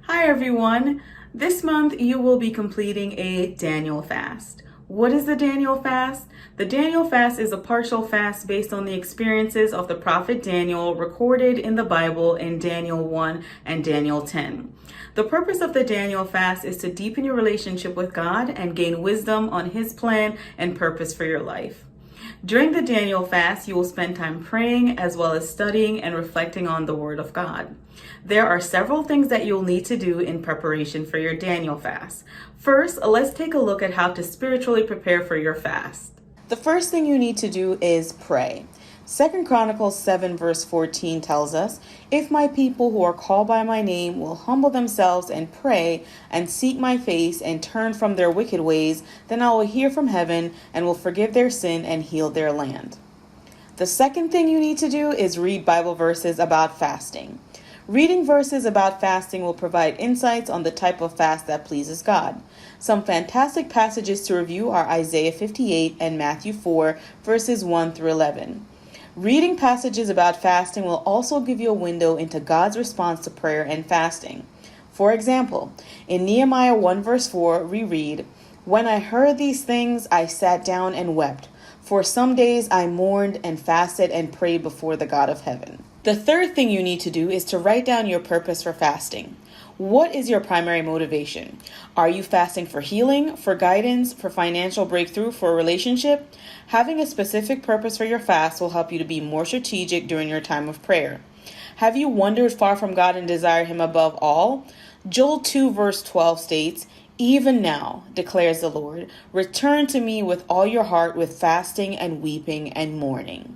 Hi everyone. This month you will be completing a Daniel fast. What is the Daniel fast? The Daniel fast is a partial fast based on the experiences of the prophet Daniel recorded in the Bible in Daniel 1 and Daniel 10. The purpose of the Daniel fast is to deepen your relationship with God and gain wisdom on His plan and purpose for your life. During the Daniel fast, you will spend time praying as well as studying and reflecting on the Word of God. There are several things that you'll need to do in preparation for your Daniel fast. First, let's take a look at how to spiritually prepare for your fast. The first thing you need to do is pray. 2 Chronicles 7 verse 14 tells us, "If my people who are called by my name will humble themselves and pray and seek my face and turn from their wicked ways, then I will hear from heaven and will forgive their sin and heal their land." The second thing you need to do is read Bible verses about fasting. Reading verses about fasting will provide insights on the type of fast that pleases God. Some fantastic passages to review are Isaiah 58 and Matthew 4 verses 1 through 11. Reading passages about fasting will also give you a window into God's response to prayer and fasting. For example, in Nehemiah 1 verse 4, we read, "When I heard these things, I sat down and wept. For some days I mourned and fasted and prayed before the God of heaven." The third thing you need to do is to write down your purpose for fasting. What is your primary motivation? Are you fasting for healing, for guidance, for financial breakthrough, for a relationship? Having a specific purpose for your fast will help you to be more strategic during your time of prayer. Have you wandered far from God and desire Him above all? Joel 2 verse 12 states, "Even now, declares the Lord, return to me with all your heart with fasting and weeping and mourning."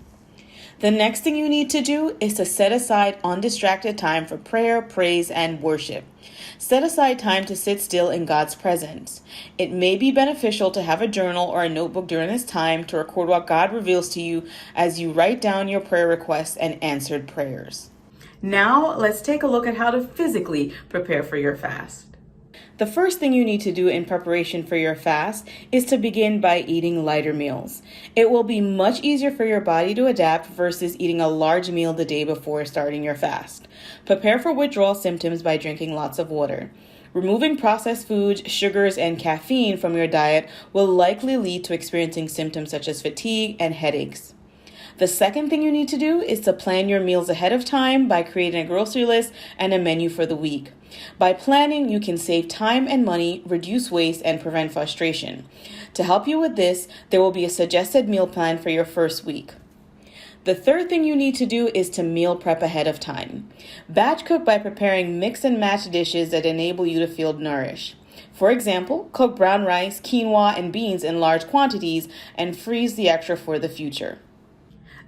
The next thing you need to do is to set aside undistracted time for prayer, praise, and worship. Set aside time to sit still in God's presence. It may be beneficial to have a journal or a notebook during this time to record what God reveals to you as you write down your prayer requests and answered prayers. Now, let's take a look at how to physically prepare for your fast. The first thing you need to do in preparation for your fast is to begin by eating lighter meals. It will be much easier for your body to adapt versus eating a large meal the day before starting your fast. Prepare for withdrawal symptoms by drinking lots of water. Removing processed foods, sugars, and caffeine from your diet will likely lead to experiencing symptoms such as fatigue and headaches. The second thing you need to do is to plan your meals ahead of time by creating a grocery list and a menu for the week. By planning, you can save time and money, reduce waste, and prevent frustration. To help you with this, there will be a suggested meal plan for your first week. The third thing you need to do is to meal prep ahead of time. Batch cook by preparing mix and match dishes that enable you to feel nourished. For example, cook brown rice, quinoa, and beans in large quantities and freeze the extra for the future.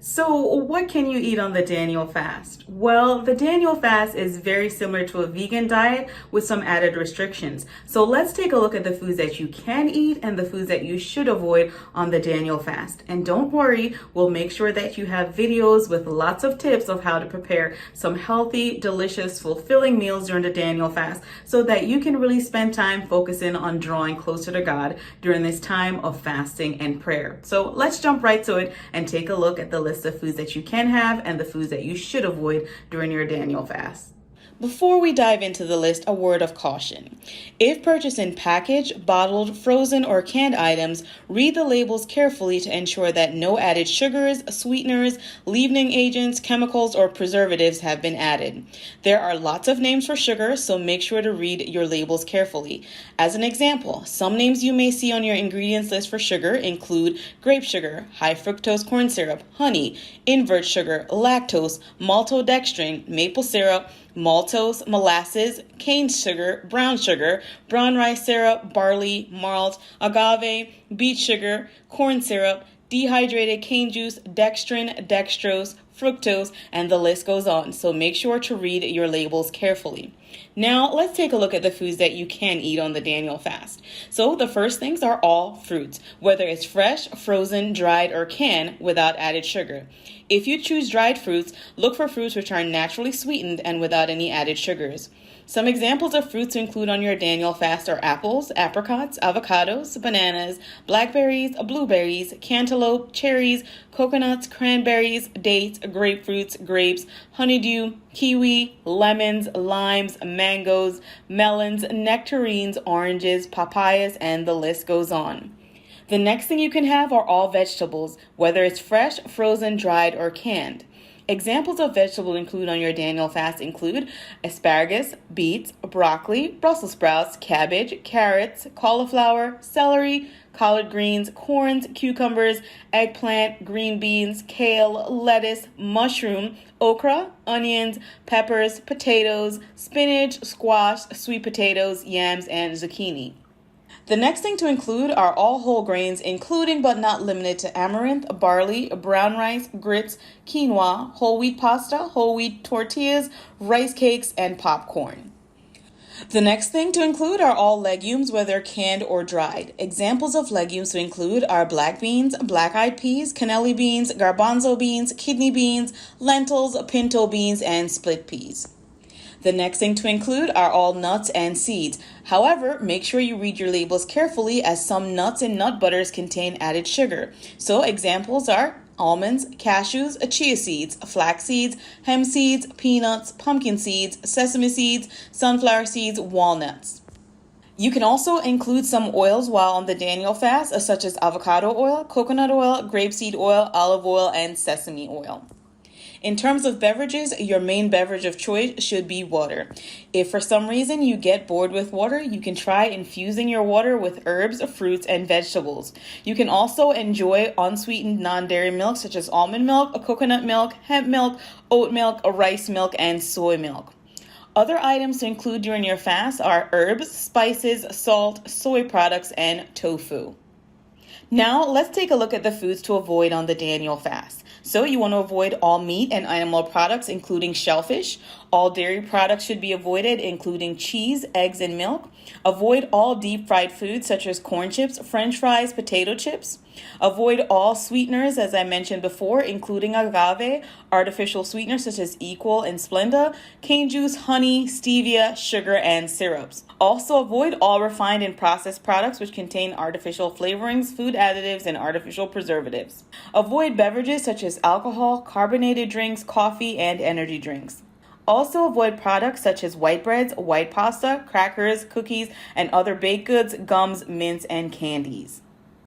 So what can you eat on the Daniel fast? Well, the Daniel fast is very similar to a vegan diet with some added restrictions. So let's take a look at the foods that you can eat and the foods that you should avoid on the Daniel fast. And don't worry, we'll make sure that you have videos with lots of tips of how to prepare some healthy, delicious, fulfilling meals during the Daniel fast so that you can really spend time focusing on drawing closer to God during this time of fasting and prayer. So let's jump right to it and take a look at the list of foods that you can have and the foods that you should avoid during your Daniel fast. Before we dive into the list, a word of caution. If purchased in packaged, bottled, frozen, or canned items, read the labels carefully to ensure that no added sugars, sweeteners, leavening agents, chemicals, or preservatives have been added. There are lots of names for sugar, so make sure to read your labels carefully. As an example, some names you may see on your ingredients list for sugar include grape sugar, high fructose corn syrup, honey, invert sugar, lactose, maltodextrin, maple syrup, maltose, molasses, cane sugar, brown rice syrup, barley, malt, agave, beet sugar, corn syrup, dehydrated cane juice, dextrin, dextrose, fructose, and the list goes on. So make sure to read your labels carefully. Now, let's take a look at the foods that you can eat on the Daniel fast. So the first things are all fruits, whether it's fresh, frozen, dried, or canned without added sugar. If you choose dried fruits, look for fruits which are naturally sweetened and without any added sugars. Some examples of fruits to include on your Daniel fast are apples, apricots, avocados, bananas, blackberries, blueberries, cantaloupe, cherries, coconuts, cranberries, dates, grapefruits, grapes, honeydew, kiwi, lemons, limes, mangoes, melons, nectarines, oranges, papayas, and the list goes on. The next thing you can have are all vegetables, whether it's fresh, frozen, dried, or canned. Examples of vegetables include on your Daniel fast include asparagus, beets, broccoli, Brussels sprouts, cabbage, carrots, cauliflower, celery, collard greens, corns, cucumbers, eggplant, green beans, kale, lettuce, mushroom, okra, onions, peppers, potatoes, spinach, squash, sweet potatoes, yams, and zucchini. The next thing to include are all whole grains, including but not limited to amaranth, barley, brown rice, grits, quinoa, whole wheat pasta, whole wheat tortillas, rice cakes, and popcorn. The next thing to include are all legumes, whether canned or dried. Examples of legumes to include are black beans, black-eyed peas, cannelli beans, garbanzo beans, kidney beans, lentils, pinto beans, and split peas. The next thing to include are all nuts and seeds. However, make sure you read your labels carefully as some nuts and nut butters contain added sugar. So examples are almonds, cashews, chia seeds, flax seeds, hemp seeds, peanuts, pumpkin seeds, sesame seeds, sunflower seeds, walnuts. You can also include some oils while on the Daniel fast, such as avocado oil, coconut oil, grapeseed oil, olive oil, and sesame oil. In terms of beverages, your main beverage of choice should be water. If for some reason you get bored with water, you can try infusing your water with herbs, fruits, and vegetables. You can also enjoy unsweetened non-dairy milk such as almond milk, coconut milk, hemp milk, oat milk, rice milk, and soy milk. Other items to include during your fast are herbs, spices, salt, soy products, and tofu. Now, let's take a look at the foods to avoid on the Daniel fast. So you want to avoid all meat and animal products, including shellfish. All dairy products should be avoided, including cheese, eggs, and milk. Avoid all deep fried foods such as corn chips, french fries, potato chips. Avoid all sweeteners, as I mentioned before, including agave, artificial sweeteners such as Equal and Splenda, cane juice, honey, stevia, sugar, and syrups. Also avoid all refined and processed products which contain artificial flavorings, food additives, and artificial preservatives. Avoid beverages such as alcohol, carbonated drinks, coffee, and energy drinks. Also avoid products such as white breads, white pasta, crackers, cookies, and other baked goods, gums, mints, and candies.